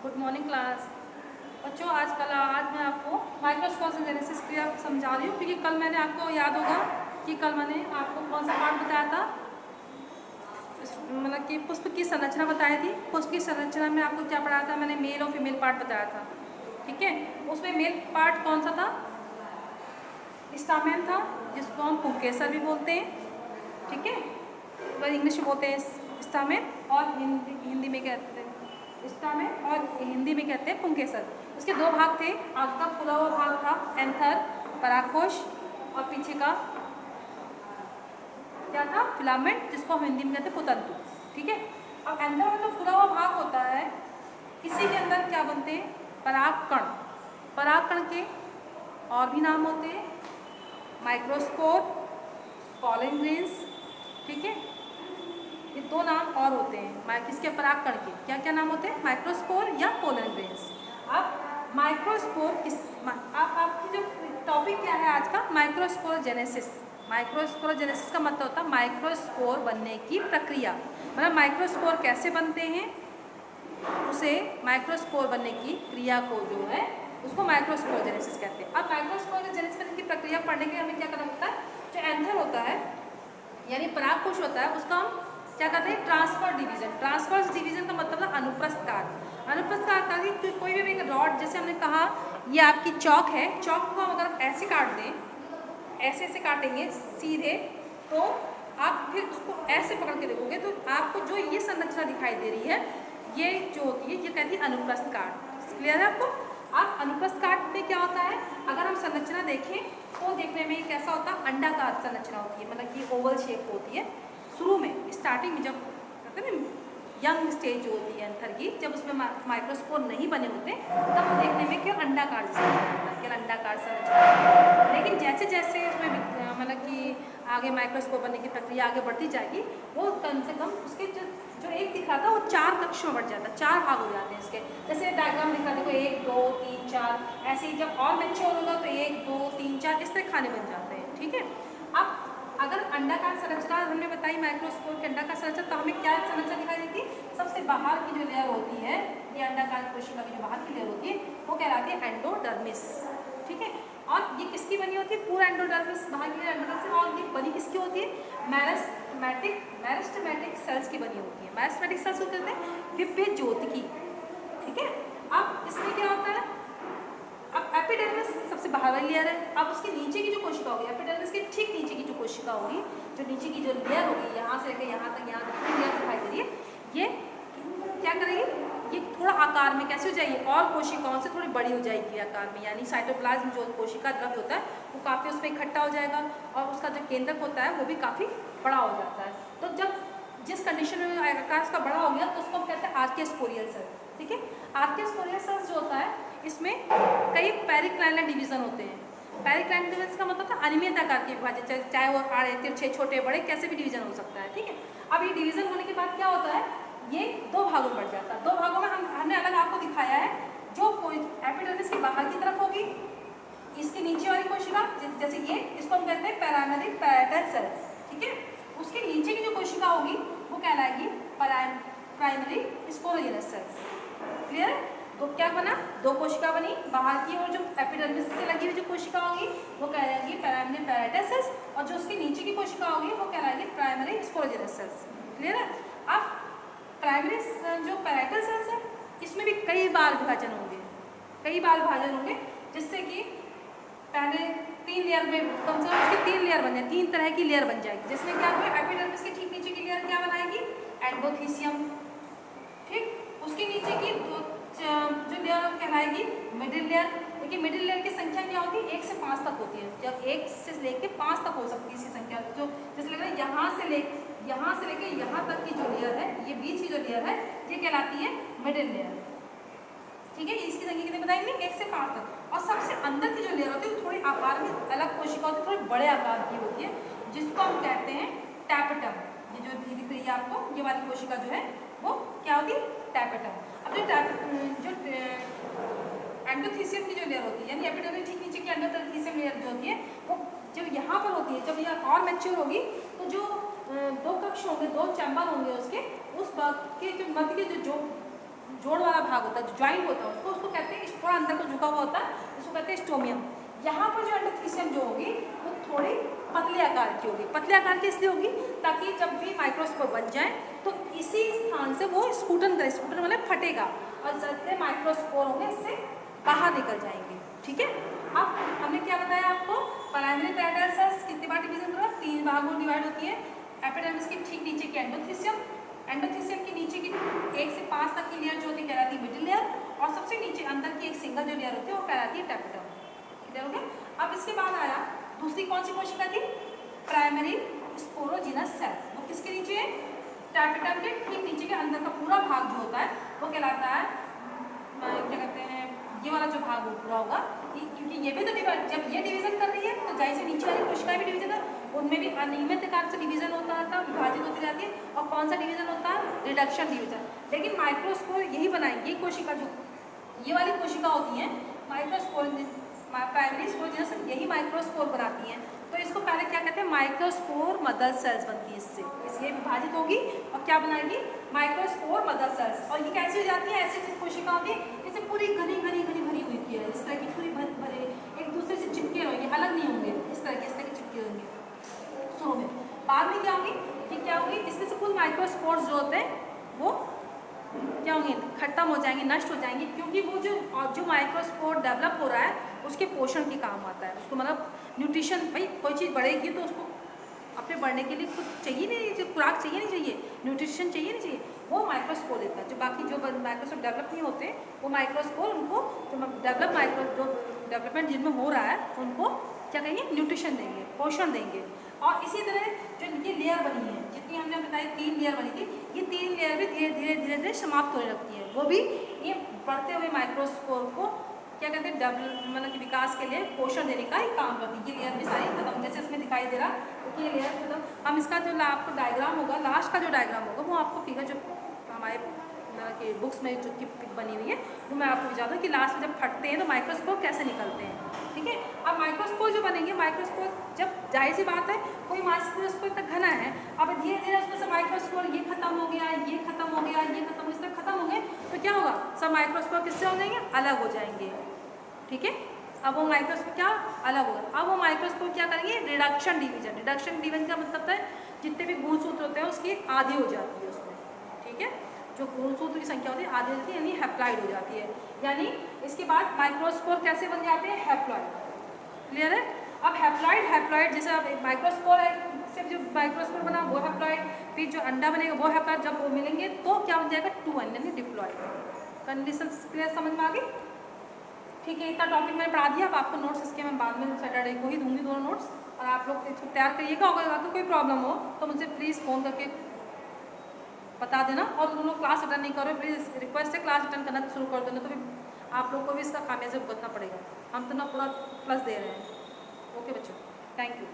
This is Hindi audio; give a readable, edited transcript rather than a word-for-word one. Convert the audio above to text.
Good morning class. बच्चों आज मैं आपको माइक्रोस्कोप जेनेसिस क्रिया समझा रही हूँ, क्योंकि कल मैंने आपको याद होगा कि कल मैंने आपको कौन सा पार्ट बताया था, मतलब कि पुष्प की संरचना बताई थी। पुष्प की संरचना में आपको क्या पढ़ाया था, मैंने मेल और फीमेल पार्ट बताया था। ठीक है, उसमें मेल पार्ट कौन सा था, स्टामेन था, जिसको हम पुंकेसर भी बोलते हैं। ठीक है, वह इंग्लिश में बोलते हैं स्टामेन और हिंदी में कहते हैं स्टामेन और हिंदी में कहते हैं पुंकेसर। उसके दो भाग थे, आगे का खुला हुआ भाग था एंथर परागकोश, और पीछे का क्या था, फिलामेंट, जिसको हम हिंदी में कहते हैं पुतंतु। ठीक है, अब एंथर में जो खुला हुआ भाग होता है, इसी के अंदर क्या बनते हैं, परागकण। परागकण के और भी नाम होते हैं, माइक्रोस्पोर, पॉलन ग्रेन्स। ठीक है, ये दो नाम और होते हैं किसके, परागकण के। क्या क्या नाम होते हैं, माइक्रोस्पोर या पोलन ग्रेन्स। अब माइक्रोस्पोर किस, आपकी जो टॉपिक क्या है आज का, माइक्रोस्पोर जेनेसिस। माइक्रोस्पोर जेनेसिस का मतलब होता है माइक्रोस्पोर बनने की प्रक्रिया, मतलब माइक्रोस्पोर कैसे बनते हैं, उसे माइक्रोस्पोर बनने की क्रिया को जो है उसको माइक्रोस्पोर जेनेसिस कहते हैं। अब माइक्रोस्पोर जेनेसिस बनने की प्रक्रिया पढ़ने के लिए हमें क्या करना होता है, जो एंथर होता है यानी परागकोश होता है, उसका हम क्या कहते हैं, ट्रांसफर डिवीजन। ट्रांसफर डिवीजन का मतलब है अनुप्रस्थ कार्य। अनुप्रस्थ कार्य का कोई भी रॉड, जैसे हमने कहा ये आपकी चौक है, चौक को हम अगर ऐसे काट दें, ऐसे ऐसे काटेंगे सीधे, तो आप फिर उसको ऐसे पकड़ के देखोगे तो आपको जो ये संरचना दिखाई दे रही है, ये जो होती है, ये कहती है अनुप्रस्थ काट। क्लियर है आपको। अब अनुप्रस्थ काट में क्या होता है, अगर हम संरचना देखें तो देखने में कैसा होता है, अंडाकार संरचना होती है, मतलब कि ओवल शेप होती है। शुरू में स्टार्टिंग में जब कहते हैं ना यंग स्टेज जो होती है एंथर की, जब उसमें माइक्रोस्पोर नहीं बने होते, तब वो देखने में क्या अंडाकार जैसा होता है, क्या अंडाकार संरचना। लेकिन जैसे जैसे उसमें मतलब कि आगे माइक्रोस्कोप बनने की प्रक्रिया आगे बढ़ती जाएगी, वो कम से कम उसके जो एक दिख रहा था वो 4 कक्षों में बढ़ जाता है, 4 भाग हो जाते हैं इसके। जैसे डायग्राम दिखा देखो 1 2 3 4, ऐसे ही जब और मैच्योर होगा तो 1 2 3 4 इस तरह खाने बन जाते हैं। ठीक है, अब अगर अंडाकार संरचना हमने बताई माइक्रोस्कोप के अंडाकार संरचना, तो हमें क्या संरचना दिखाई देती है, सबसे बाहर की जो लेयर होती है, ये अंडाकार कोशिका की जो बाहर की लेयर होती है वो कहलाती है एंडोडर्मिस। ठीक है, और ये किसकी बनी होती है, पूरा एंडोडर्मिस बाहर की एंडोडर्मिस, और ये बनी किसकी होती है, मेरिस्टेमेटिक सेल्स की बनी होती है। मेरिस्टेमेटिक सेल्स को कहते हैं दिव्य ज्योति की। ठीक है, अब इसमें क्या होता है, अब एपिडर्मिस सबसे बाहर वाली लेयर है, अब उसके नीचे की जो कोशिका होगी, एपिडर्मिस के ठीक नीचे की जो कोशिका होगी, जो नीचे की जो लेयर होगी, यहाँ से लेकर यहाँ तक, यहाँ तक लेयर दिखाई दे रही है, ये क्या करेगी, ये थोड़ा आकार में कैसे हो जाएगी, और कोशिकाओं से थोड़ी बड़ी हो जाएगी आकार में, यानी साइटोप्लाज्म जो कोशिका द्रव्य होता है वो काफ़ी उसमें इकट्ठा हो जाएगा, और उसका जो केंद्रक होता है वो भी काफ़ी बड़ा हो जाता है। तो जब जिस कंडीशन में आकार उसका बड़ा हो गया तो उसको हम कहते हैं आर्कियोस्पोरियल सेल। ठीक है, आर्कियोस्पोरियल सेल्स जो होता है, इसमें कई पेरिक्लाइनल डिवीजन होते हैं। पेरिक्लाइनल डिवीजन का मतलब था अनियमित आकार के विभाजन, चाहे वो आड़े तिरछे छोटे बड़े कैसे भी डिवीजन हो सकता है। ठीक है, अब ये डिवीजन होने के बाद क्या होता है, ये 2 भागों में बढ़ जाता है। 2 भागों में हमने अलग आपको दिखाया है, जो एपिडर्मिस की बाहर की तरफ होगी, इसके नीचे वाली कोशिका, जैसे ये, इसको हम कहते हैं प्राइमरी पैराइटल सेल्स। ठीक है, उसके नीचे की जो कोशिका होगी वो कहलाएगी प्राइमरी स्पोरोजेनस सेल्स। क्लियर है, तो क्या बना, 2 कोशिका बनी बाहर की, और जो एपिडर्मिस से लगी हुई जो कोशिका होगी वो कहलाएगी प्राइमरी पैराइटल सेल्स, और जो उसके नीचे की कोशिका होगी वो कहलाएगी प्राइमरी स्पोरोजेनस सेल्स। क्लियर है, अब प्राइमरी जो पैराइटल सेल्स है, इसमें भी कई बार विभाजन होंगे, जिससे कि पहले 3 लेयर में कम से कम उसकी 3 लेयर बन जाए, 3 तरह की लेयर बन जाएगी। जिसमें क्या हुआ, एपिडर्मिस के ठीक नीचे की लेयर क्या बनाएगी, एंडोथीसियम। ठीक, उसके नीचे की जो लेयर कहलाएगी मिडिल लेयर। देखिए मिडिल लेयर की संख्या क्या होती है, 1 से 5 तक होती है। जब 1 से लेके 5 तक हो सकती है इसकी संख्या, जो जैसे लग रहा है यहाँ से लेके यहाँ तक की जो लेयर है, ये बीच की जो लेयर है, ये कहलाती है मिडिल लेयर। ठीक है, इसकी संख्या कितनी बताएंगे, 1 से 5 तक। और सबसे अंदर की जो लेयर होती है वो थोड़ी आकार में अलग कोशिका होती है, थोड़ी बड़े आकार की होती है, जिसको हम कहते हैं टैपेटम। ये जो दिख रही है आपको, ये वाली कोशिका जो है वो क्या होती है, टैपेटम। अब जो एंडोथीसियम की जो लेयर होती है, यानी एपिडर्मिस ठीक नीचे की एंडोथीसियम लेयर जो होती है, वो जब यहाँ पर होती है, जब यह और मैच्योर होगी तो जो 2 कक्ष होंगे, 2 चैम्बर होंगे उसके, उस के जो मध्य के जो जोड़ वाला भाग होता है, जो ज्वाइंट होता है उसको कहते हैं, थोड़ा अंदर को झुका हुआ होता है, उसको कहते हैं स्टोमियम। यहाँ पर जो एंडोथीसियम जो होगी वो थोड़ी पतले आकार की होगी। पतले आकार की इसलिए होगी ताकि जब भी माइक्रोस्पोर बन जाए तो इसी स्थान से वो स्फुटन करे, स्फुटन मतलब फटेगा और जितने माइक्रोस्पोर होंगे इससे बाहर निकल जाएंगे। ठीक है, अब हमने क्या बताया आपको, प्राइमरी पैराडाइल सेल्स कितने बार डिवीजन हुआ, 3 भागों में डिवाइड होती है। एपिडर्मिस के ठीक नीचे की एंडोथीसियम, एंडोथीसियम के नीचे की 1 से 5 तक की लेयर जो होती है कहलाती है मिडिल लेयर, और सबसे नीचे अंदर की एक सिंगल जो लेयर होती है वो कहलाती है टैपेटम। क्लियर हो गया। अब इसके बाद आया दूसरी कौन सी कोशिका थी, प्राइमरी स्पोरोजिनस सेल्स, वो किसके नीचे है, टैपेटम के ठीक नीचे के अंदर का पूरा भाग जो होता है वो कहलाता है, क्या कहते हैं, ये वाला जो भाग पूरा होगा, क्योंकि ये भी तो जब ये डिवीजन कर रही है तो जाहिर से नीचे वाली कोशिकाएं भी डिवीजन है, उनमें भी अनियमित आकार से डिवीजन होता था, विभाजित होती जाती है, और कौन सा डिवीजन होता है, रिडक्शन डिवीजन। लेकिन माइक्रोस्पोर यही बनाएंगे, ये कोशिका जो ये वाली कोशिका होती है माइक्रोस्पोर, प्राइमरी स्पोरोजिनस यही माइक्रोस्पोर बनाती हैं। तो इसको पहले क्या कहते हैं, माइक्रोस्पोर मदर सेल्स बनती है इससे, इसलिए विभाजित होगी और क्या बनाएगी, माइक्रोस्पोर मदर सेल्स। और ये कैसी हो जाती है, ऐसी कोशिका होती है जैसे पूरी घनी घनी घनी भरी हुई थी, इस तरह की पूरी भरे एक दूसरे से चिपके रहेंगे, अलग नहीं होंगे, इस तरह के चिपके होंगे शुरू में। बाद में क्या होगी कि क्या होगी, इसमें से कुछ माइक्रोस्पोर्स जो होते हैं वो क्या होंगे, खत्म हो जाएंगे, नष्ट हो जाएंगे, क्योंकि वो जो माइक्रोस्पोर डेवलप हो रहा है उसके पोषण के काम आता है, उसको मतलब न्यूट्रिशन, भाई कोई चीज़ बढ़ेगी तो उसको अपने बढ़ने के लिए कुछ चाहिए नहीं, जो खुराक चाहिए नहीं चाहिए, न्यूट्रिशन चाहिए नहीं चाहिए, वो माइक्रोस्पोर लेता है। जो बाकी जो माइक्रोस्पोर डेवलप नहीं होते वो माइक्रोस्पोर उनको जो डेवलपमेंट जिनमें हो रहा है उनको क्या कहेंगे, न्यूट्रिशन देंगे, पोषण देंगे। और इसी तरह जो इनकी लेयर बनी है, जितनी हमने बताई 3 लेयर बनी थी, ये 3 लेयर भी धीरे धीरे धीरे धीरे समाप्त होने लगती है, वो भी ये बढ़ते हुए माइक्रोस्पोर को क्या कहते हैं, मतलब विकास के लिए पोषण देने का ही काम करती है। ये लेयर भी सारी खत्म, जैसे इसमें दिखाई दे रहा है, ये लेयर खत्म। हम इसका जो आपको डायग्राम होगा, लास्ट का जो डायग्राम होगा वो आपको फिगर जो हमारे कि बुक्स में जो की पिक बनी हुई है वो मैं आपको बता दूँ कि लास्ट में जब फटते हैं तो माइक्रोस्पोर कैसे निकलते हैं। ठीक है, अब माइक्रोस्पोर जो बनेंगे, माइक्रोस्पोर जब जाहिर सी बात है कोई माइक्रोस्पोर इतना घना है, अब धीरे धीरे उसमें से माइक्रोस्पोर ये खत्म हो गया, ये खत्म हो गया, ये खत्म, इस तरह खत्म हो गए तो क्या होगा, सब माइक्रोस्पोर किससे हो जाएंगे, अलग हो जाएंगे। ठीक है, अब वो माइक्रोस्पोर क्या अलग होगा, अब वो माइक्रोस्पोर क्या करेंगे, रिडक्शन डिवीजन। रिडक्शन डिवीजन का मतलब है जितने भी गुणसूत्र होते हैं उसकी आधी हो जाती है उसमें। ठीक है, जो गुणसूत्र की संख्या होती है आधी हो जाती है, यानी हैप्लॉइड हो जाती है। यानी इसके बाद माइक्रोस्पोर कैसे बन जाते हैं, हैप्लॉइड। क्लियर है। अब हैप्लॉइड जैसे अब माइक्रोस्पोर है, सिर्फ जो माइक्रोस्पोर बना वो हैप्लॉइड, फिर जो अंडा बनेगा वो हैप्लॉइड, जब वो मिलेंगे तो क्या बन जाएगा, 2n यानी डिप्लॉइड। कंडीशन क्लियर, समझ में आ गई। ठीक है, इतना टॉपिक मैंने पढ़ा दिया। अब आपको नोट्स इसके मैं बाद में सैटरडे को ही दूंगी दोनों नोट्स, और आप लोग इसको तैयार करिएगा। अगर कोई प्रॉब्लम हो तो मुझे प्लीज़ फ़ोन करके बता देना, और तुम लोग क्लास अटेंड नहीं करो प्लीज़, रिक्वेस्ट है क्लास अटेंड करना शुरू कर देना, तो फिर आप लोग को भी इसका खामियाजा भुगतना पड़ेगा। हम तो ना पूरा प्लस दे रहे हैं। ओके बच्चों, थैंक यू।